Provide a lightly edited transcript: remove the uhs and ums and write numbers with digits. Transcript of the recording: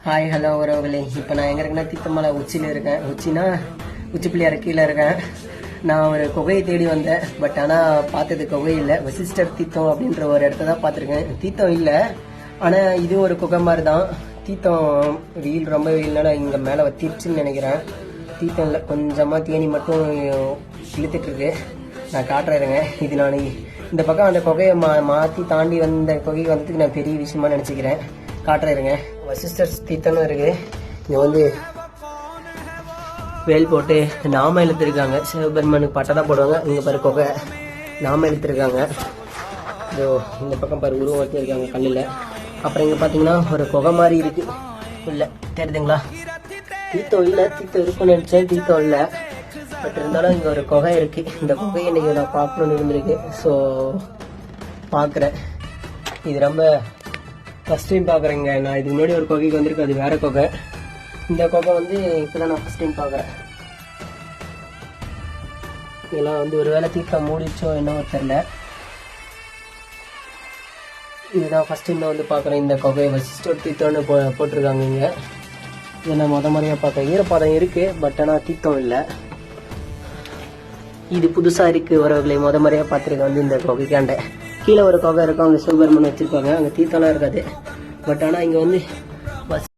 Hi hello உறவுகளே. இப்போ நான் எங்கே இருக்கேன்னா தீர்த்தமலை உச்சியில் இருக்கேன். உச்சி பிள்ளையார் கீழே இருக்கேன். நான் ஒரு குகையை தேடி வந்தேன். பட் ஆனால் பார்த்தது குகை இல்லை, வசிஷ்டர் தீர்த்தம் அப்படின்ற ஒரு இடத்த தான் பார்த்துருக்கேன். தீர்த்தம் இல்லை, ஆனால் இது ஒரு குகை மாதிரி தான். தீர்த்தம் ரொம்ப வெயில்னால இங்கே மேலே வத்திருச்சுன்னு நினைக்கிறேன். தீர்த்தம் இல்லை, கொஞ்சமாக தேனி மட்டும் இழுத்துட்ருக்கு. நான் காட்டுறேங்க. இது நான் இந்த பக்கம் அந்த குகையை மாற்றி தாண்டி வந்த குகைக்கு வந்ததுக்கு நான் பெரிய விஷயமா நினச்சிக்கிறேன். காட்டுறேங்க. வசிஷ்டர் தீர்த்தம்னு இருக்கு. இங்கே வந்து வேல் போட்டு நாம இழுத்துருக்காங்க. சிவபெருமானுக்கு பட்டை தான் போடுவாங்க. இங்கே பாரு குகை நாம இழுத்துருக்காங்க. இதோ இந்த பக்கம் பாரு உருவம் வச்சுருக்காங்க கல்லில். அப்புறம் இங்கே பார்த்தீங்கன்னா ஒரு குகை மாதிரி இருக்கு. இல்லை தெரியுதுங்களா? தீர்த்தம் இல்லை, தீர்த்தம் இருக்குன்னு நினச்சேன், தீர்த்தம் இல்லை. பட் இருந்தாலும் இங்கே ஒரு குகை இருக்கு. இந்த குகையை இன்னைக்கு நான் பார்க்கணுன்னு இருந்திருக்கு. ஸோ பார்க்குறேன். இது ரொம்ப ஃபஸ்ட் டைம் பார்க்குறேங்க. நான் இதுக்கு முன்னாடி ஒரு குகைக்கு வந்திருக்கு, அது வேற குகை. இந்த குகை வந்து இப்போதான் நான் ஃபஸ்ட் டைம் பார்க்குறேன். இதெல்லாம் வந்து ஒரு வேளை தீர்த்தம் மூடிச்சோ என்னவோ தெரில. இதுதான் ஃபஸ்ட் டைம் நான் வந்து பார்க்குறேன். இந்த குகையை வசிஷ்டர் தீர்த்தம்னு போட்டிருக்காங்க. இங்கே இதை நான் முறையாக பார்க்குறேன். ஈரப்பாதம் இருக்குது, பட் ஆனால் தீர்த்தம் இல்லை. இது புதுசாக இருக்குது உறவுகளை. முறையாக பார்த்துருக்கேன் வந்து இந்த குகைக்காண்ட. கீழே ஒரு குகை இருக்கும், அங்கே சிவபெருமன் வச்சுருப்பாங்க. அங்கே தீர்த்தம்லாம் இருக்காது. பட் ஆனால் இங்கே வந்து